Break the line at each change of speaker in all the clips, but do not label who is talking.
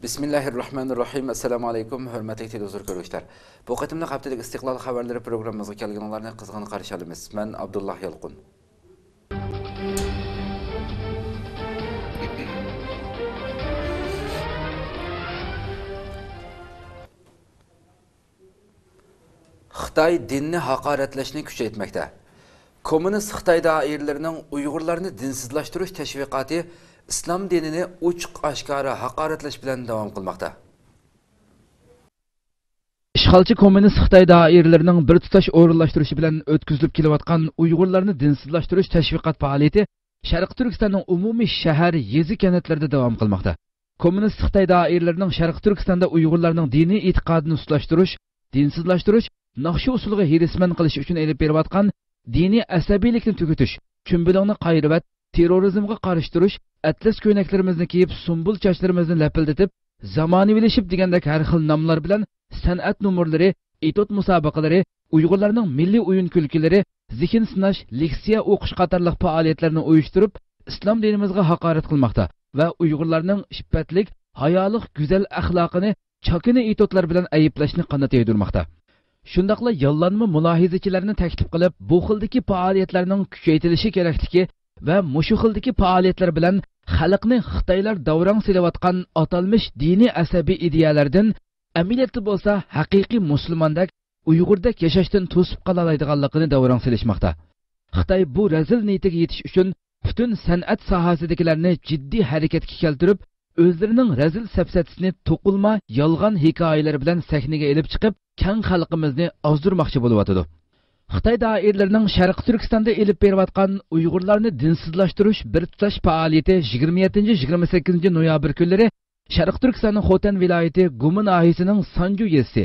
Bismillahirrahmanirrahim. Assalamu alaikum. Hürmetli televizyon görüşler. Bu qatimlik haftalık istiqlal haberleri programımıza kelganlarni qizg'in qarshi olamiz. Men Abdullah Yalqun. Xitoy dinni haqoratlashni kuchaytirmoqda. Komünist Xitoy doiralarining Uyg'urlarni dinsizlashtirish tashviqoti İslam dinini uçq aşkara haqoratlash bilan davom qilmoqda.
İşğalçı komünist Xitoy doiralarining bir tutash o'rinlashtirishi bilan o'tkazilib kelayotgan Uyg'urlarni dinsizlashtirish tashviqot faoliyati Sharq Turkistonning umumiy shahar, yezi kentlarida davom qilmoqda. Komünist Xitoy doiralarining Sharq Turkistonda Uyg'urlarning diniy e'tiqodini uslashtirish, dinsizlashtirish, naqshi usuliga hirisman qilish uchun elib berayotgan diniy asabiylikni tugutish, chumbilingni qayrivat, terrorizmga qarshi turish, atlas ko'ynaklarimizni kiyib, sumbul sochlarimizni lapildatib, zamonaviylashib degandek har xil nomlar bilan san'at numurlari, etot musobaqalari, Uyg'urlarning milliy o'yin kulkilari, zihn sinash, leksiya o'qish qatorliq faoliyatlarni uyushtirib, islom dinimizga haqorat qilmoqda va Uyg'urlarning shiffatlik, hayolik, go'zal axloqini chakini etotlar bilan ayblashni qanot yedirmoqda. Shundaqla yollanma mulohizachilarni taklif qilib, bu xildagi faoliyatlarning kuchaytirilishi kerakligi va mushu xildagi faoliyatlar bilan xalqni Xitoylar davrang silayotgan atalmish diniy asabiy ideyalardan amaliyotda bo'lsa haqiqiy musulmondak Uyg'urdek yashashdan to'sib qola oladiganligini davrang silishmoqda. Xitoy bu razil niyatiga yetish uchun butun san'at sohasidagilarni jiddiy harakatga keltirib, o'zlarining razil safsatisini to'qilma, yolg'on hikoyalar bilan sahnaga elib chiqib, keng xalqimizni ozdirmoqchi bo'lyotdi. Xitoy doiralarining Sharq Turkistonda elib berayotgan Uyg'urlarni dinsizlashtirish bir tutash faoliyati 27-28 noyabr kunlari Sharq Turkistonning Xotan viloyati Gumi nahiyasining Sanju yezisi,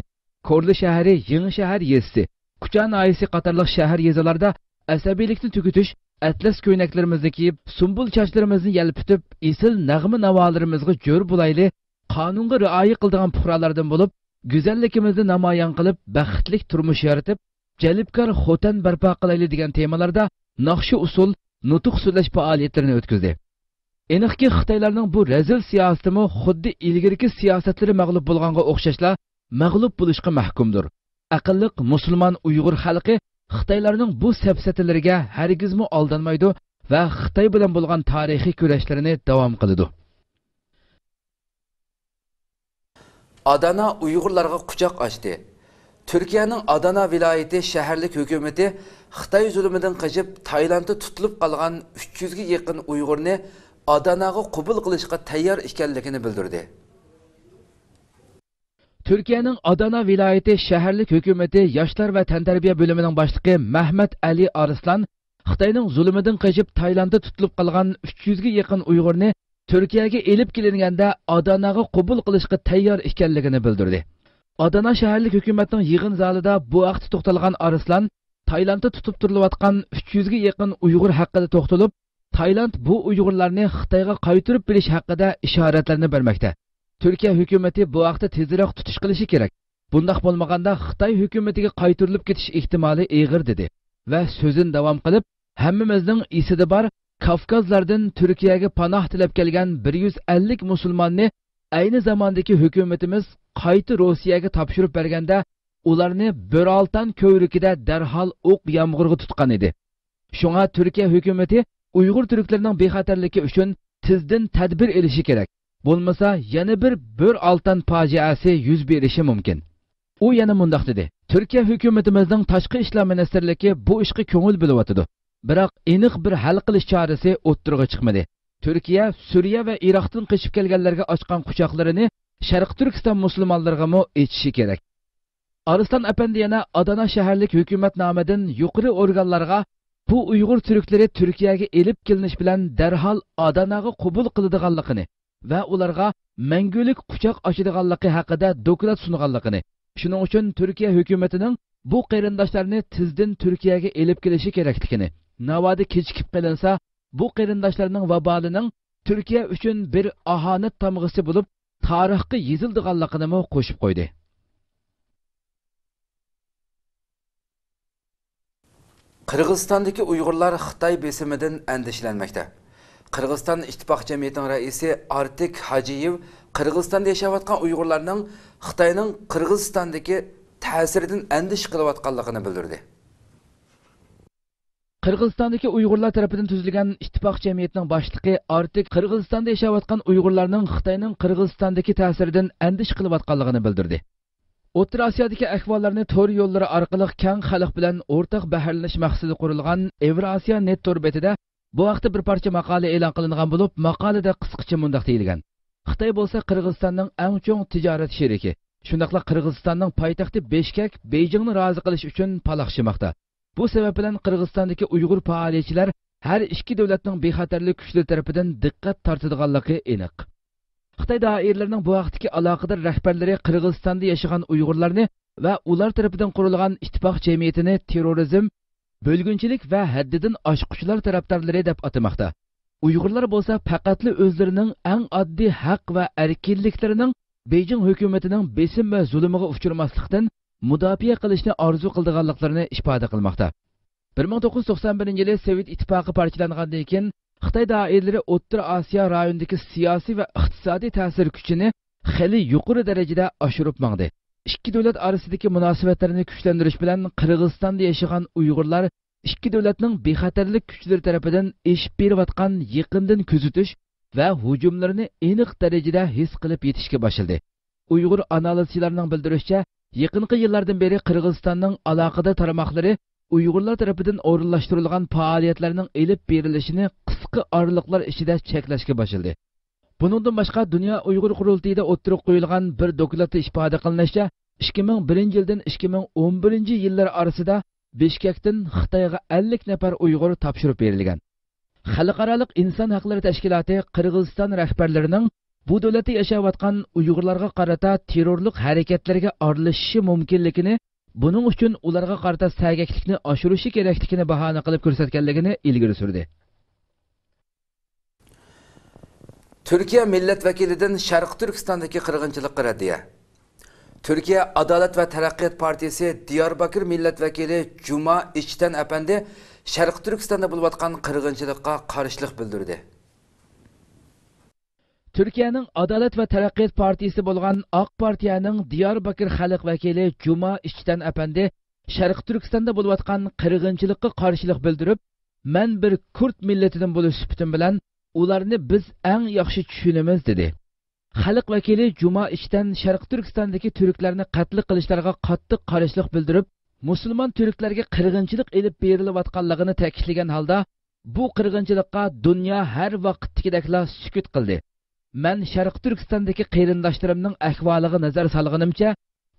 Korli shahri, Yangi shahar yezisi, Kucha nahiyasi qatorliq shahar yezalarda asabiylikni tugutish, atlas ko'ynaklarimizni kiyib, sumbul sochlarimizni yalpitib, esil nag'ma navolarimizga jo'r bo'layli, qonunga rioya qiladigan fuqarolardan bo'lib, go'zalligimizni namoyon qilib, baxtlik turmush yaratib, jalibkor xotan barpo qilayli degan temalarda naqshi usul, nutq so'zlash faoliyatlarini o'tkazdi. Aniqki Xitoylarning bu razil siyosatimi xuddi ilgirki siyosatlari mag'lub bo'lganga o'xshashla mag'lub bo'lishga mahkumdir. Aqlliq musulmon Uyg'ur xalqi Xitoylarning bu safsatlariga hargizmi aldanmaydi va Xitoy bilan bo'lgan tarixiy kurashlarini davom qiladi.
Adana Uyg'urlarga quchoq ochdi. Türkiye'nin Adana vilayeti şehirlik hükümeti Xitoy zulmidan qochib Taylandda tutilib qolgan 300 ga yaqin Uyg'urni Adana'ga qabul qilishga tayyor ekanligini bildirdi.
Türkiye'nin Adana vilayeti şehirlik hükümeti Yoshlar va tantarbiya bo'limining boshlig'i Mehmet Ali Arslan Xitoyning zulmidan qochib Taylandda tutilib qolgan 300 ga yaqin Uyg'urni Türkiye'ga elib kelinganda Adana'ga qabul qilishga tayyor ekanligini bildirdi. Adana şehirlik hükümetinin yığın zalida bu vaqt to'xtalgan Arslan Taylandda tutib turilayotgan 300 ga yaqin Uyg'ur haqida to'xtalib, Tayland bu Uyg'urlarni Xitoyga qaytarib berish haqida ishoratlarni bermoqda. Türkiye hükümeti bu vaqtda tezroq tutish qilishi kerak. Bundaq bo'lmaganda Xitoy hükümetiga qaytarilib ketish ehtimoli ig'ir dedi va so'zini davom qilib, hammamizning esida bor Kavkazlardan Türkiye'ga panoh tilab kelgan 150 musulmonni ayni zamondagi hukumatimiz qayta Rossiyaga topshirib berganda ularni Biroltan ko'yrikida darhol o'q yomg'irga tutgan edi. Shunga Turkiya hukumati Uyg'ur turklarining bexatarligi uchun tizdan tadbir elishi kerak. Bo'lmasa yana bir Biroltan fojiasi yuz berishi mumkin. U yana mundaq dedi: Turkiya hukumatimizning tashqi ishlar ministrligi bu ishga ko'ngil bo'lyotdi. Biroq aniq bir hal qilish chorasi o'ttirg'a chiqmadi. Türkiye, Suriye ve Irak'tan qochib kelganlarga ochgan quchoqlarini Sharq Turkiston musulmonlariga mo echishi kerak. Arslan Efendi yana Adana shaharlik hukumat nomidan yuqori organlarga bu Uyg'ur turklari Turkiyaga elib kelinish bilan darhol Adanaga qabul qiladiganligini va ularga mangulik quchoq ochadiganligi haqida doklad sunganligini. Shuning uchun Turkiya hukumatining bu qarindoshlarni tizdan Turkiyaga elib kelishi kerakligini, navoda kechikib qilinsa bu qarindoshlarning vabolining Türkiye uchun bir ahanat tamg'isi bo'lib, tarixga yezildiganligini mo qo'shib qo'ydi.
Qirg'izistondagi Uyg'urlar Xitoy besimidan andishlanmoqda. Qirg'iziston ittifoq jamiyatining raisi Artik Hajiyev Qırğızstanda yaşayotgan Uyg'urlarning Xitoyning Qirg'izistondagi ta'siridan andish qilayotganligini bildirdi.
Qirg'izistondagi Uyg'urlar tomonidan tuzilgan ittifoq jamiyatining boshlig'i artık Qirg'izistonda yashayotgan Uyg'urlarning Xitoyning Qirg'izistondagi ta'siridan andish qilayotganligini bildirdi. O'rta Osiyodagi ahvollarni to'r yo'llari orqali keng xalq bilan o'rtaq bahrlanish maqsadida qurilgan Evrasiya net to'r betida bu vaqtda bir parcha maqola e'lon qilingan bo'lib, maqolada qisqacha mundaq deyilgan. Xitoy bo'lsa Qirg'izistonning eng chong tijorat sheriki. Shundaqla Qirg'izistonning poytaxti Beshkek Beijingni rozi qilish uchun paloqshimoqda. Bu sabab bilan Qirg'izistondagi Uyg'ur faoliyatchilar har ikki davlatning bexatarlik kuchlari tomonidan diqqat tortadiganligi aniq. Xitoy doiralarining bu vaqtdagi aloqador rahbarlari Qirg'izistonda yashagan Uyg'urlarni va ular tomonidan qurilgan ittifoq jamiyatini terrorizm, bo'lgunchilik va haddidan oshquchilar tarafdorlari deb atamoqda. Uyg'urlar bo'lsa faqatli o'zlarining eng oddiy haq va erkinliklarining Beijing hukumatining besim va zulmiga uchramaslikdan mudofaa qilishni orzu qildiganliklarini ifoda qilmoqda. 1991-yili Sovet ittifoqi parchalangandan keyin Xitoy doiralari O'rta Osiyo rayonidagi siyosiy va iqtisodiy ta'sir kuchini xili yuqori darajada oshirib mangdi. Ikki davlat orasidagi munosabatlarni kuchlantirish bilan Qirg'izistonda yashagan Uyg'urlar ikki davlatning bexatarlik kuchlari tomonidan ish berayotgan yaqindan kuzatish va hujumlarni aniq darajada his qilib yetishga boshladi. Uyg'ur analizchilarning bildirishicha, yaqinqi yillardan beri Qirg'izistonning aloqador tarmoqlari Uyg'urlar tomonidan o'rinlashtirilgan faoliyatlarning elib berilishini qisqa oraliklar ichida cheklashga boshladi. Buningdan boshqa Dunyo Uyg'ur qurultayida o'tirib qo'yilgan bir dokladda ifoda qilinishicha, 2001-yildan 2011-yillar orasida Bishkekdan Xitoyga 50 nafar Uyg'ur topshirib berilgan. Xalqaro inson haqlari tashkiloti Qirg'iziston rahbarlarining bu davlatda yashayotgan Uyg'urlarga qarata terrorlik harakatlarga aralashishi mumkinligini, buning uchun ularga qarata sagaklikni oshirishi kerakligini bahona qilib ko'rsatganligini ilgari surdi.
Turkiya millat vakilidan Sharq Turkistondagi qirg'inchilikqa raddiya. Turkiya Adalet ve Terakkiyat Partisi Diyarbakır milletvekili Cuma İçten Efendi Sharq Turkistonda bo'layotgan qirg'inchilikqa qarshilik bildirdi.
Türkiye'nin Adalet ve Terakkiyat Partisi bo'lgan Ak Partiyaning Diyarbakır xalq vakili Cuma İçten Efendi Sharq Turkistonda bo'layotgan qirg'inchilikqa qarshilik bildirib, "Men bir Kurt milletidan bo'lish sifatim bilan ularni biz eng yaxshi tushunamiz" dedi. Xalq vakili Cuma İçten Sharq Turkistondagi turklarni qatl qilishlarga qattiq qarshilik bildirib, musulmon turklarga qirg'inchilik elib berilayotganligini ta'kidlagan holda, bu qirg'inchilikqa dunyo har vaqtdagidekla sukut qildi. Men Sharq Turkistondagi qarindoshlarimning ahvoliga nazar solganimcha,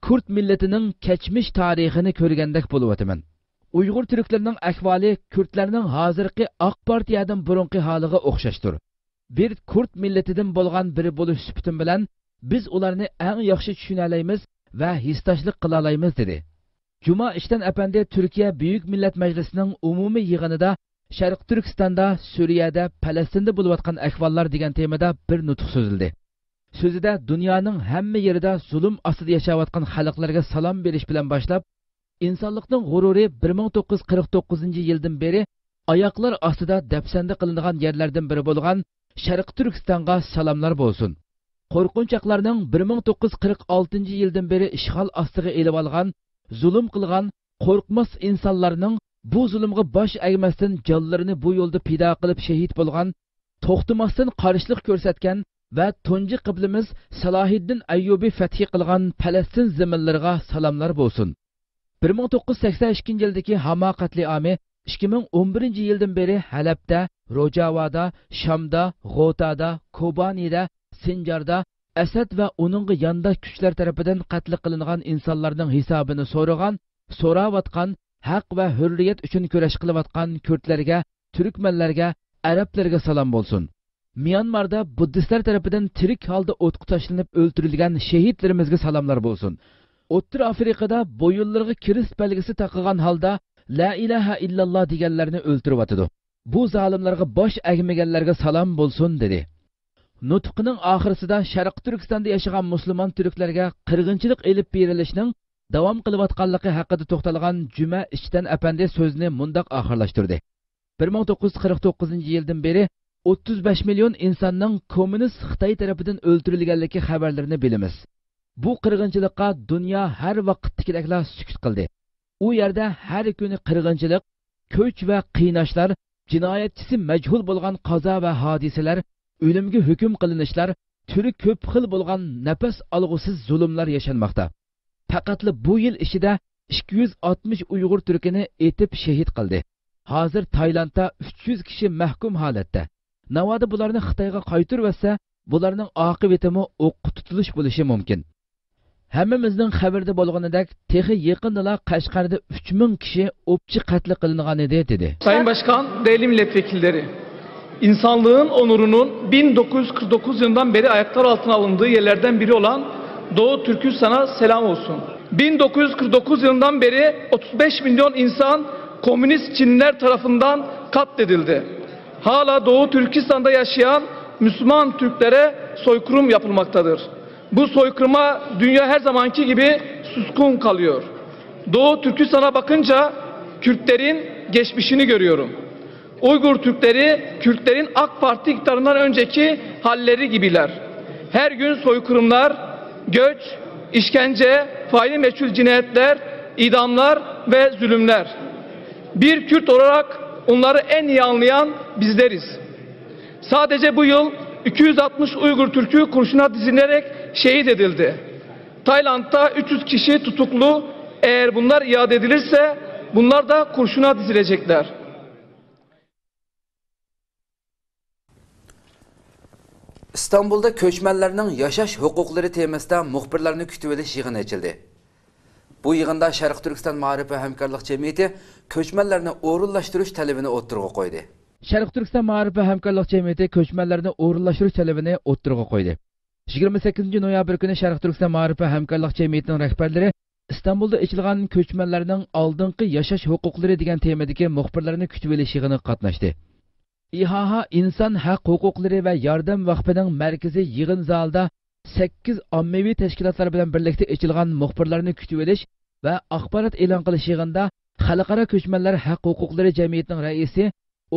Kurt milletining kechmish tarixini ko'rgandek bo'lyapman. Uyg'ur turklarining ahvoli Kurtlarning hozirgi Ak Partiyadan burunqi holiga o'xshashdir. Bir Kurt milletidan bo'lgan biri bo'lish sifatim bilan biz ularni eng yaxshi tushuna olamiz va histoshlik qila olamiz dedi. Cuma İçten Efendi Türkiye Büyük Millet Meclisi'nin umumiy yig'inida Sharq Turkistonda, Suriyada, Falastinda bo'layotgan ahvollar degan temada bir nutq so'zildi. So'zida dunyoning hamma yerida zulm ostida yashayotgan xalqlarga salom berish bilan boshlab, insonlikning g'ururi 1949-yildan beri oyoqlar ostida dafsanda qilingan yerlardan biri bo'lgan Sharq Turkistonga salomlar bo'lsin. Qo'rqinchoqlarning 1946-yildan beri ishg'ol ostiga elib olgan, zulm qilgan, qo'rqmas insonlarning bu zulmga bosh egmasdan jonlarini bu yo'lda pido qilib shahid bo'lgan, to'xtamasdan qarshilik ko'rsatgan va tunji qiblimiz Salohiddin Ayyubi fathi qilgan Falastin zaminlariga salomlar bo'lsin. 1982-yildagi Hama qatliami 2011-yildan beri Halabda, Rojavada, Shamda, G'otada, Kobanida, Sinjarda Asad va uning yandash kuchlar tomonidan qatl qilingan insonlarning hisobini so'rayotgan, haq va hurriyat uchun kurash qilayotgan Kurtlarga, Turkmanlarga, Arablarga salom bo'lsin. Myanmarda buddistlar tomonidan tirik holda o'tqa tashlanib o'ldirilgan shahidlarimizga salomlar bo'lsin. O'rta Afrikada bo'yinlariga kirist belgisi taqilgan holda La ilaha illalloh deganlarni o'ldiryotdi. Bu zolimlarga bosh egmaganlarga salom bo'lsin dedi. Nutqining oxirisida Sharq Turkistonda yashagan musulmon turklarga qirg'inchilik elib berilishning davom qilayotganligi haqida to'xtalgan Cuma İçten Efendi so'zni mundoq oxirlashtirdi. 1949-yildan beri 35 milyon insonning kommunist Xitoy tarafidan o'ldirilganligi xabarlarini bilamiz. Bu qirg'inchilikqa dunyo har vaqtdagilar sukut qildi. U yerda har kuni qirg'inchilik, ko'ch va qiynashlar, jinoyatchisi majhul bo'lgan qazo va hodisalar, o'limga hukm qilinishlar, turi ko'p xil bo'lgan nafas olg'usiz zulmlar yashanmoqda. Faqatli bu yil ichida 260 Uyg'ur turkini etib shahid qildi. Hozir Taylandda 300 kishi mahkum holatda. Navoda bularni Xitoyga qaytarsa, bularning oqibatimi o'qqa tutilish bo'lishi mumkin. Hammamizning xabarda bo'lganidek, texi yaqinda Qashqarda 3000 kishi o'pchi qatl qilingan edi dedi.
Sayın Başkan, değerli milletvekilleri, insanlığın onurunun 1949 yılından beri ayaklar altına alındığı yerlerden biri olan Doğu Türkistan'a selam olsun. 1949 yılından beri 35 milyon insan komünist Çinliler tarafından katledildi. Hala Doğu Türkistan'da yaşayan Müslüman Türklere soykırım yapılmaktadır. Bu soykırıma dünya her zamanki gibi suskun kalıyor. Doğu Türkistan'a bakınca Kürtlerin geçmişini görüyorum. Uygur Türkleri, Kürtlerin AK Parti iktidarından önceki halleri gibiler. Her gün soykırımlar, göç, işkence, faili meçhul cinayetler, idamlar ve zulümler. Bir Kürt olarak onları en iyi anlayan bizleriz. Sadece bu yıl 260 Uygur Türk'ü kurşuna dizilerek şehit edildi. Tayland'da 300 kişi tutuklu. Eğer bunlar iade edilirse bunlar da kurşuna dizilecekler.
İstanbul'da köçmenlerinin yaşaş hukukları temasida muhbirlarni kutib olish yig'ini ochildi. Bu yig'inda Sharq Turkiston Ma'rif va hamkorlik jamiyati köçmenlarni o'rinlashtirish talabini o'ttirg'a qo'ydi.
Sharq Turkiston Ma'rif va hamkorlik jamiyati ko'chmanlarni o'rinlashtirish talabini o'ttirg'a qo'ydi. 28 noyabr kuni Sharq Turkiston Ma'rif va hamkorlik jamiyatining rahbarlari İstanbulda ochilgan ko'chmanlarning oldingi yashash huquqlari degan temadagi muxbirlarni kutib olish yig'inida qatnashdi. İHA inson haq huquqlari va yordam vaqfining markaziy yig'in zalida 8 ommaviy tashkilotlar bilan birlikda ochilgan muxbirlarni kutib olish va axborot e'lon qilish yig'inida Xalqaro ko'chmanlar haq huquqlari jamiyatining raisi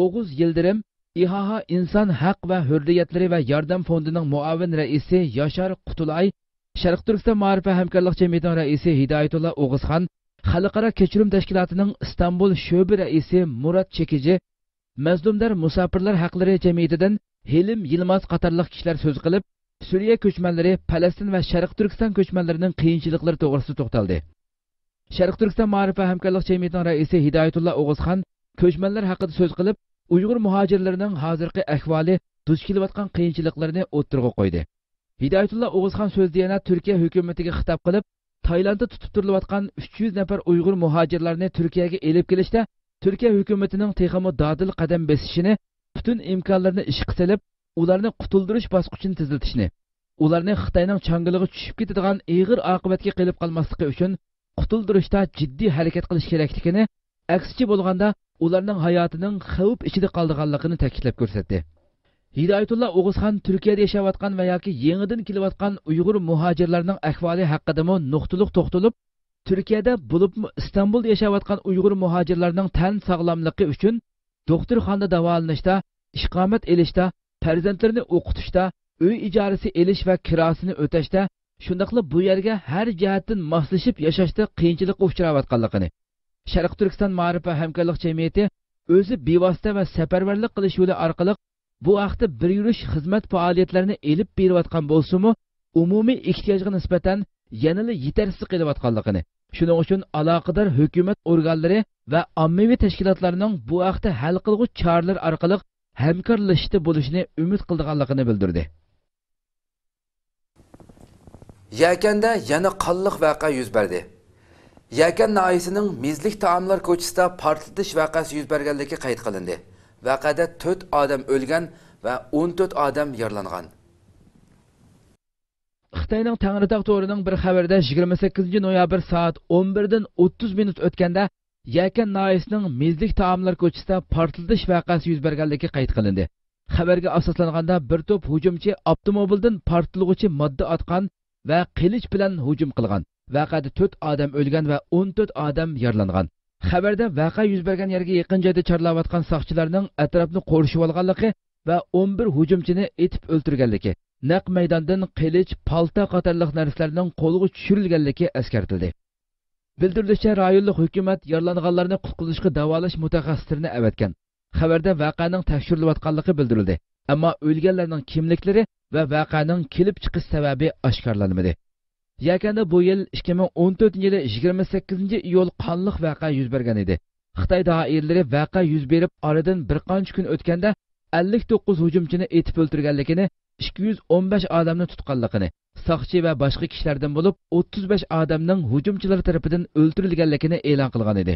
Oğuz Yildirim, İHA inson haq va hurriyatlari va yordam fondining muavin raisi Yashar Qutulay, Sharq Turkiston Ma'rif va hamkorlik jamiyatining raisi Hidoyatullo O'g'izxon, Xalqaro kechirim tashkilotining Istanbul sho'bi raisi Murat Chekici, Mazlumlar musofirlar haqlari jamiyatidan Hilim Yilmaz qatorliq kishilar so'z qilib, Suriya ko'chmanlari, Falastin va Sharq Turkiston ko'chmanlarining qiyinchiliklari to'g'risida to'xtaldi. Sharq Turkiston Ma'rif va hamkorlik jamiyatining raisi Hidoyatullo O'g'izxon ko'chmanlar haqida so'z qilib, Uyg'ur muhojirlarining hozirgi ahvoli, duch kelayotgan qiyinchiliklarni o'ttirg'a qo'ydi. Hidoyatullo O'g'izxon so'zda yana Turkiya hukumatiga xitob qilib, Taylandda tutib turilayotgan 300 nafar Uyg'ur muhojirlarni Turkiyaga elib kelishda Türkiye hükümetinin texmi dadil qadam besishini, bütün imkonlarni ishga solib, ularni qutuldirish bosqichini tezlatishni, ularni Xitoyning changiliga tushib ketadigan og'ir oqibatga qilib qolmasligi uchun qutuldirishda jiddiy harakat qilish kerakligini, aksicha bo'lganda ularning hayotining xavf ichida qolganligini ta'kidlab ko'rsatdi. Hidoyatullo O'g'izxon Turkiyada yashayotgan va yoki yangidan kelayotgan Uyg'ur muhojirlarning ahvoli haqida nuqtaliq to'xtalib, Türkiye'de bulup İstanbul'da yaşayotgan Uyg'ur muhojirlarning tan sog'lomligi uchun doktorxonada davolanishda, iqomat elishda, farzandlarini o'qitishda, uy ijarasi elish va kirosini o'tashda, shundaqla bu yerga har jihatdan moslashib yashashda qiyinchilikqa uchrayotganligini, Sharq Turkiston Ma'rif va hamkorlik jamiyati o'zi bevosita va safarbarlik qilish yo'li orqali bu haqda bir yurish xizmat faoliyatlarini elib berayotgan bo'lsa-mu, umumiy ehtiyojga nisbatan yanada yetarsiz qilayotganligini, shuning uchun aloqador hukumat organlari va ommaviy tashkilotlarning bu haqda hal qilg'uch choralar orqali hamkorlashishda bo'lishini umid qilganligini bildirdi.
Yakanda yana qonliq voqea yuz berdi. Yakan noyisining Mizlik taomlar ko'chasida portlatish voqeasi yuz berganligi qayd qilindi. Voqeada 4 odam o'lgan va 14 odam yaralangan.
Xitoyning Tangritog' to'rining bir xabarida 28 noyabr soat 11 dan 30 minut o'tganda Yakan noyisining Mizlik taomlar ko'chasida portlatish voqeasi yuz berganligi qayd qilindi. Xabarga asoslanganda bir to'p hujumchi avtomobildan portlovchi modda otgan va qilich bilan hujum qilgan. Voqeada 4 odam o'lgan va 14 odam yaralangan. Xabarda voqea yuz bergan yerga yaqin joyda chorlayotgan soqchilarning atrofni qorishib olganligi va 11 hujumchini etib o'ltirganligi, naq maydondan qilich, palta qatorliq narsalarning qo'lga tushirilganligi eskartildi. Bildirilishicha, rayonlik hukumat yaralanganlarni qutqizishga davolash mutaxassislarini avatgan. Xabarda voqeaning tekshirilayotganligi bildirildi, ammo o'lganlarning kimliklari va voqeaning kelib chiqish sababi oshkorlanmadi. Yakanda bu yil 2014-yili 28-iyul qonliq voqea yuz bergan edi. Xitoy doiralari voqea yuz berib, oradan bir qancha kun o'tganda 59 hujumchini etib o'ltirganligini, 215 odamni tutganligini, soqchi va boshqa kishilardan bo'lib 35 odamning hujumchilar tomonidan o'ldirilganligini e'lon qilgan edi.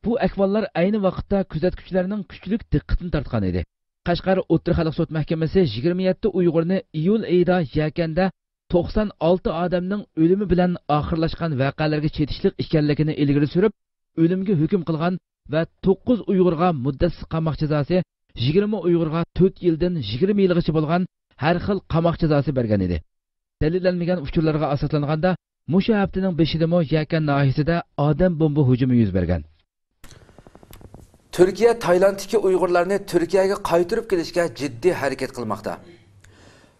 Bu ahvollar ayni vaqtda kuzatuvchilarning kuchlik diqqatini tortgan edi. Qashqar O'rta xalq sud mahkamasi 27 Uyg'urni iyul oyida Yakanda 96 odamning o'limi bilan oxirlashgan voqealarga chetishlik ekanligini ilgari surib, o'limga hukm qilgan va 9 Uyg'urga muddatsiz qamoq jazosi, 20 Uyg'urga 4 yildan 20 yilgacha bo'lgan har xil qamoq jazosi bergan edi. Dalillanmagan uchurlarga asoslanganda, mushu haftaning 5-idami Yakan noyisida odam bomba hujumi yuz bergan.
Türkiye, Taylanddagi Uyg'urlarni Turkiyaga qaytarib kelishga jiddiy harakat qilmoqda.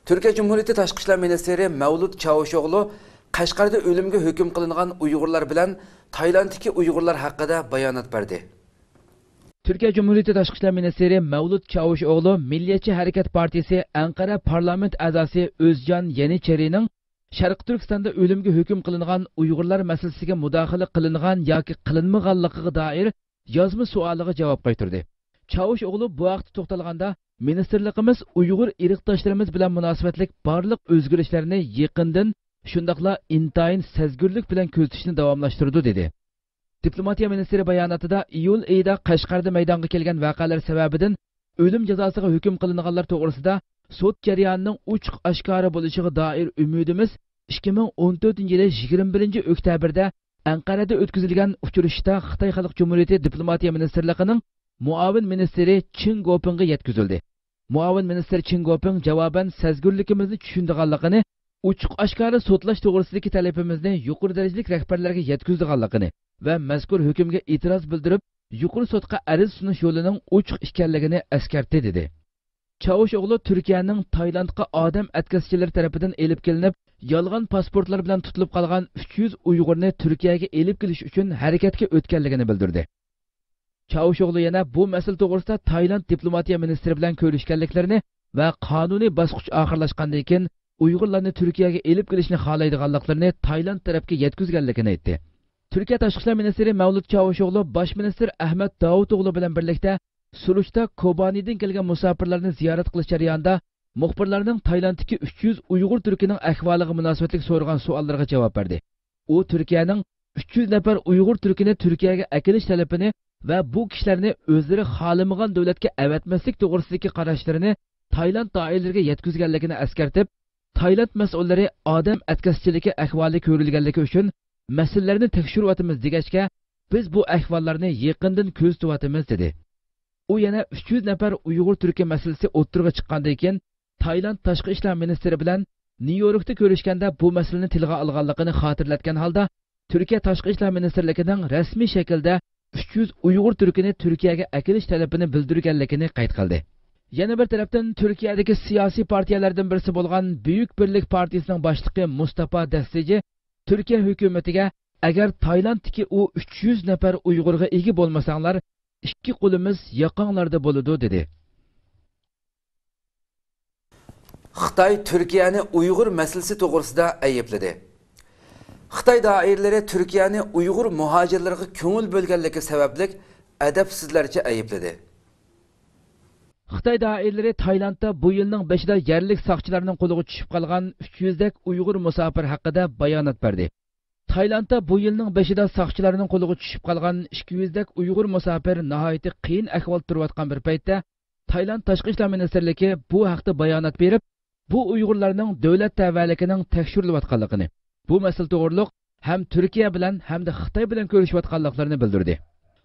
Türkiye Cumhuriyeti Tashqi ishlar ministri Mavlud Chavusho'g'lu Qashqarda o'limga hukm qilingan Uyg'urlar bilan Taylanddagi Uyg'urlar haqida bayonot berdi.
Türkiye Cumhuriyeti Tashqi ishlar ministri Mavlud Chavusho'g'lu Milliyetçi Harakat Partiyasi Ankara parlament a'zosi O'zjon Yenicherining Sharq Turkistonda o'limga hukm qilingan Uyg'urlar masalasiga mudohala qilingan yoki qilinmaganligiga doir yozma savoliga javob qaytardi. Chavusho'g'lu bu vaqtda to'xtalganda, ministerligimiz Uyg'ur irqdoshlarimiz bilan munosabatlik barliq o'zgarishlarni yaqindan, shundaqla intayin sezgurlik bilan kuzatishni davomlashtirdi dedi. Diplomatiya ministri bayonotida iyul oyida Qashqarda maydonga kelgan voqealar sababidan o'lim jazosiga hukm qilinganlar to'g'risida sud jarayonining ochiq oshkora bo'lishiga doir umidimiz 2014-yili 21 oktyabrda Anqarada o'tkazilgan uchrashuvda Xitoy Xalq Cumhuriyeti Diplomatiya ministrligining muavin ministri Chin Gopingga yetkazildi. Muavin ministr Chin Goping javoban sezgurligimizni tushundiganligini, ochiq oshkora sudlash to'g'risidagi talabimizni yuqori darajalik rahbarlarga yetkazganligini va mazkur hukmga e'tiroz bildirib, yuqori sudga ariz sunish yo'lining ochiq ekanligini eskartdi dedi. Chavusho'g'lu Turkiyaning Taylandga odam atkazchilari tomonidan elib kelinib, yolg'on pasportlar bilan tutilib qolgan 300 Uyg'urni Turkiyaga elib kelish uchun harakatga o'tganligini bildirdi. Chavusho'g'lu yana bu masala to'g'risida Tayland diplomatiya ministri bilan ko'rishganliklarini va qonuniy bosqich oxirlashgandan keyin Uyg'urlarni Turkiyaga elib kelishni xohlaydiganliklarini Tayland tarafga yetkazganligini aytdi. Turkiya tashqi ishlar ministri Mavlud Chavusho'g'lu bosh ministr Ahmad Davuto'g'lu bilan birlikda Suruchda Kobanidan kelgan musofirlarni ziyorat qilish jarayonida muxbirlarning Taylanddagi 300 Uyg'ur turkining ahvoliga munosabatli so'ralgan savollarga javob berdi. U Turkiyaning 300 nafar Uyg'ur turkini Turkiyaga akilish talabini va bu kishilarni o'zlari xohlamagan davlatga avatmaslik to'g'risidagi qarashlarini Tayland doiralariga yetkazganligini eskartib, Tayland mas'ullari odam atkazchiligi ahvoli ko'rilganligi uchun masalalarni tekshiryapmiz degachga, biz bu ahvollarni yaqindan ko'zlayapmiz dedi. U yana 300 nafar Uyg'ur turki masalasi o'ttirga chiqqandan keyin Tayland tashqi ishlar ministri bilan Nyu-Yorkda ko'rishganda bu masalani tilga olganligini xotirlatgan holda, Turkiya tashqi ishlar ministrligining rasmiy shaklda 300 Uyg'ur turkini Turkiyaga akilish talabini bildirganligini qayd qildi. Yana bir tarafdan Turkiyadagi siyosiy partiyalardan birisi bo'lgan Buyuk Birlik partiyasining boshlig'i Mustafa Dastiji Turkiya hukumatiga agar Taylanddagi u 300 nafar Uyg'urga ega bo'lmasanglar, ikki qo'limiz yaqinlarda bo'ladi dedi.
Xitoy Turkiyani Uyg'ur masalasi to'g'risida aybladi. Xitoy doiralari Turkiyani Uyg'ur muhojirlarga ko'ngil bo'lganligi sababli adabsizlarcha aybladi.
Xitoy doiralari Taylandda bu yilning 5-ida yerlik soqchilarning qo'liga tushib qolgan 300 dak Uyg'ur musofir haqida bayonot berdi. Taylandda bu yilning 5-ida soqchilarning qo'liga tushib qolgan 200 dak Uyg'ur musofir nihoyatda qiyin ahvolda turayotgan bir paytda Tayland tashqi ishlar ministrligi bu haqda bayonot berib, bu Uyg'urlarning davlat tavalligining tekshirilayotganligini, bu masala to'g'riliq ham Turkiya bilan hamda Xitoy bilan ko'rishayotganliklarini bildirdi.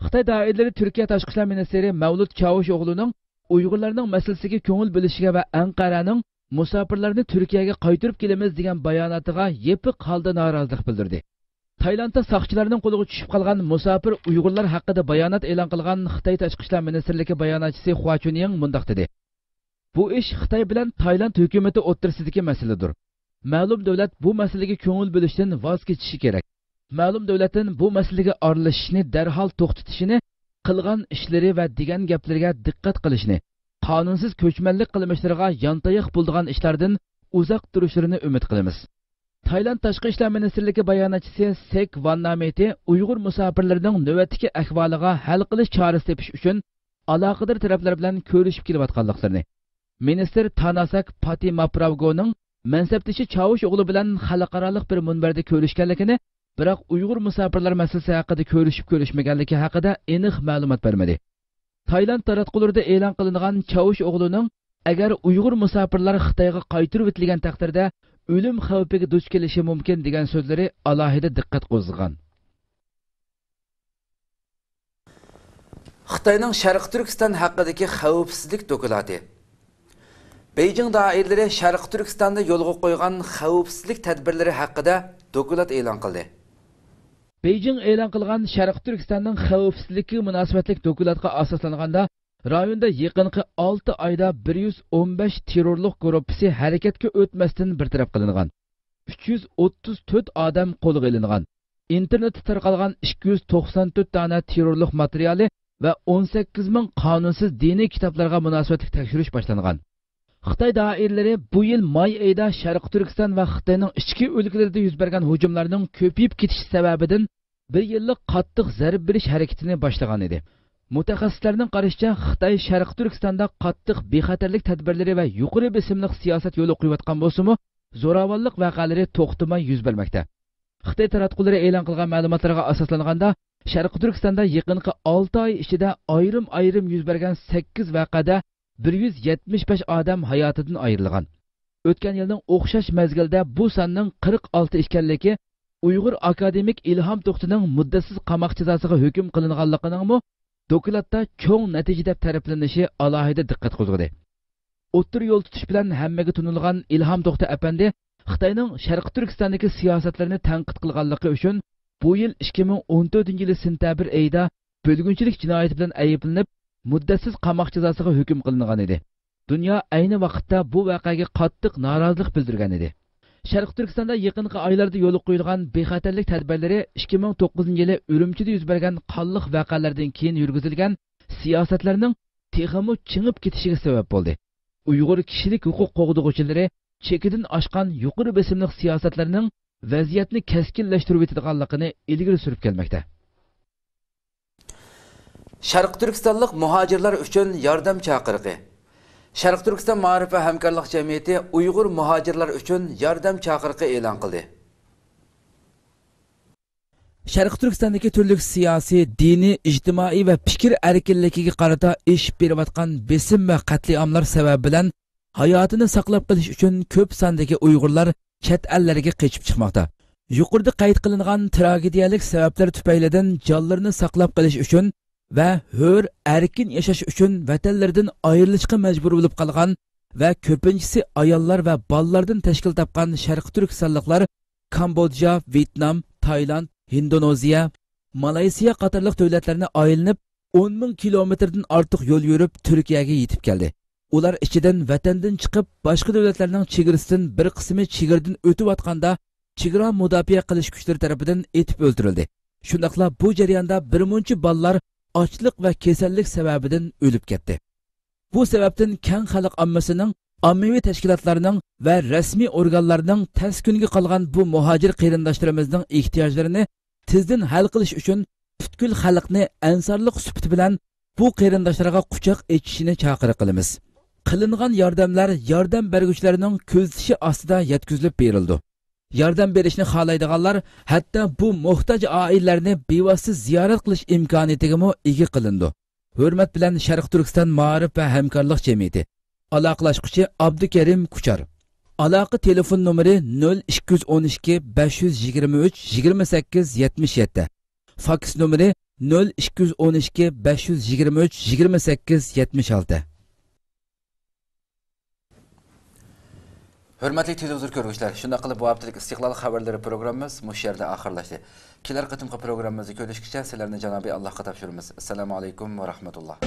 Xitoy doiralari Turkiya tashqi ishlar ministri Mavlud Chavusho'g'luning Uyg'urlarning masalasiga ko'ngil bo'lishiga va Anqaraning musofirlarni Turkiyaga qaytarib kelamiz degan bayonotiga yepiq holda norozilik bildirdi. Taylandda soqchilarning qo'liga tushib qolgan musofir Uyg'urlar haqida bayonot e'lon qilgan Xitoy tashqi ishlar ministrligi bayonotchisi Hua Chunying mundaq dedi. Bu ish Xitoy bilan Tayland hukumati o'rtasidagi masaladir. Ma'lum davlat bu masalaga ko'ngil bo'lishdan voz kechishi kerak. Ma'lum davlatning bu masalaga aralashishni darhol to'xtatishini, qilgan ishlari va degan gaplariga diqqat qilishni, qonunsiz ko'chmanlik qilmishlariga yontayoq bo'lgan ishlardan uzoq turishlarini umid qilamiz. Tayland Tashqi ishlar ministrligi bayonotchisi Sek Vannameti Uyg'ur musofirlarining navbatdagi ahvoliga hal qilish chorasi tepish uchun aloqador taraflar bilan ko'rishib kelayotganliklarini, ministr Tanasak Patimapravgoning mansabdoshi Chavush o'g'li bilan xalqaro bir munbarda ko'rishganligini, biroq Uyg'ur musofirlar masalasi haqida ko'rishmaganligi haqida aniq ma'lumot bermadi. Tayland taratqularida e'lon qilingan Chavush o'g'lining agar Uyg'ur musofirlar Xitoyga qaytirib etilgan taqdirda o'lim xavfiga duch kelishi mumkin degan so'zlari alohida diqqat qo'zg'agan.
Xitoyning Sharq Turkiston haqidagi xavfsizlik doklati. Beijing doiralari Sharq Turkistonda yo'lga qo'ygan xavfsizlik tadbirlari haqida doklat e'lon qildi.
Beijing e'lon qilgan Sharq Turkistonning xavfsizligi munosabatlik doklatga asoslanganda rayonda yaqinqi 6 oyda 115 terrorlik guruhi harakatga o'tmasdan bartaraf qilingan. 334 odam qo'lga olingan. Internetda tarqalgan 294 dona terrorlik materiali va 18 ming qonunsiz diniy kitoblarga munosabatli tekshirish boshlangan. Xitoy doiralari bu yil may oyida Sharq Turkiston va Xitoyning ichki o'lkalarida yuz bergan hujumlarning ko'payib ketishi sababidan bir yillik qattiq zarb berish harakatini boshlagan edi. Mutaxassislarning qarashicha, Xitoy Sharq Turkistonda qattiq bexatarlik tadbirlari va yuqori besimli siyosat yo'li qo'yayotgan bo'lsa-mu, zo'ravonlik voqealari to'xtamay yuz bermoqda. Xitoy taratqullari e'lon qilgan ma'lumotlarga asoslanganda, Sharq Turkistonda yaqinqi 6 oy ichida ayrim yuz bergan 8 voqeada 175 odam hayotidan ayrilgan. O'tgan yilning o'xshash mezgilda bu sonning 46 ekanligi Uyg'ur akademik Ilhom To'xtining muddatsiz qamoq jazosiga hukm qilinganligining dokladda cho'ng natija deb ta'riflanishi alohida diqqat qo'zg'adi. O'ttir yo'l tutish bilan hammaga tunilgan Ilhom To'xti apandi Xitoyning Sharq Turkistondagi siyosatlarini tanqid qilganligi uchun bu yil 2014-yil sentabr oyida bo'lgunchilik jinoyati bilan ayblanib, muddatsiz qamoq jazosiga hukm qilingan edi. Dunyo ayni vaqtda bu voqeaga qattiq norozilik bildirgan edi. Sharq Turkistonda yaqinqi oylarda yo'l qo'yilgan bexatarlik tadbirlari 2009-yili Urumchida yuz bergan qonliq voqealardan keyin yurgizilgan siyosatlarning texmi chingib ketishiga sabab bo'ldi. Uyg'ur kishilik huquq qo'g'dug'uvchilari chekidan oshgan yuqori besimli siyosatlarning vaziyatni keskinlashtirib etadiganligini ilgari surib kelmoqda.
Sharq Turkistonlik muhojirlar uchun yordam chaqiriqi. Sharq Turkiston Ma'rif va hamkorlik jamiyati Uyg'ur muhojirlar uchun yordam chaqiriqi e'lon qildi.
Sharq Turkistondagi turli siyosiy, diniy, ijtimoiy va fikr erkinligiga qarata ish berayotgan besim va qatliamlar sababi bilan hayotini saqlab qolish uchun ko'p sondagi Uyg'urlar chet ellarga qochib chiqmoqda. Yuqorida qayd qilingan tragediyalik sabablar tufaylidan jonlarini saqlab qolish uchun va hur erkin yashash uchun vatanlaridan ayrilishga majbur bo'lib qolgan va ko'pinchisi ayollar va bolalardan tashkil topgan Sharq Turkistonliklar Kambodja, Vyetnam, Tayland, Indoneziya, Malayziya qatorliq davlatlarni aylanib 10 ming kilometrdan ortiq yo'l yurib Turkiyaga yetib keldi. Ular ichidan vatandan chiqib boshqa davlatlarning chegarasidan bir qismi chegaradan o'tib atganda chegara mudofaa qilish kuchlari tomonidan etib o'ldirildi. Shundaqla bu jarayonda bir muncha bolalar ochliq va kasallik sababidan o'lib ketdi. Bu sababdan keng xalq ommasining, ommaviy tashkilotlarning va rasmiy organlarning taskunga qolgan bu muhojir qarindoshlarimizning ehtiyojlarini tezdan hal qilish uchun butkul xalqni ansarlik sifati bilan bu qarindoshlarga quchoq ochishini chaqiriq qilamiz. Qilingan yordamlar yordam beruvchilarning ko'zitishi ostida yetkazilib berildi. Yordam berishni xohlaydiganlar hatto bu muhtoj oilalarni bevosita ziyorat qilish imkoniyatiga ega qilindi. Hurmat bilan Sharq Turkiston Ma'rif va hamkorlik jamiyati. Aloqalashuvchi Abdukarim Kuchar. Aloqa telefon nomeri 0212 523 28 77. Faks nomeri 0212 523 28 76.
Hürmetli televizor ko'ruvchilar, shunda qilib bu haftalik istiqlol xabarlari programmamiz mush yerda oxirlashdi. Kelar qatimqi programmamizni ko'rishgacha sizlarni janobiy Allohga topshiramiz. Assalomu alaykum va rahmatulloh.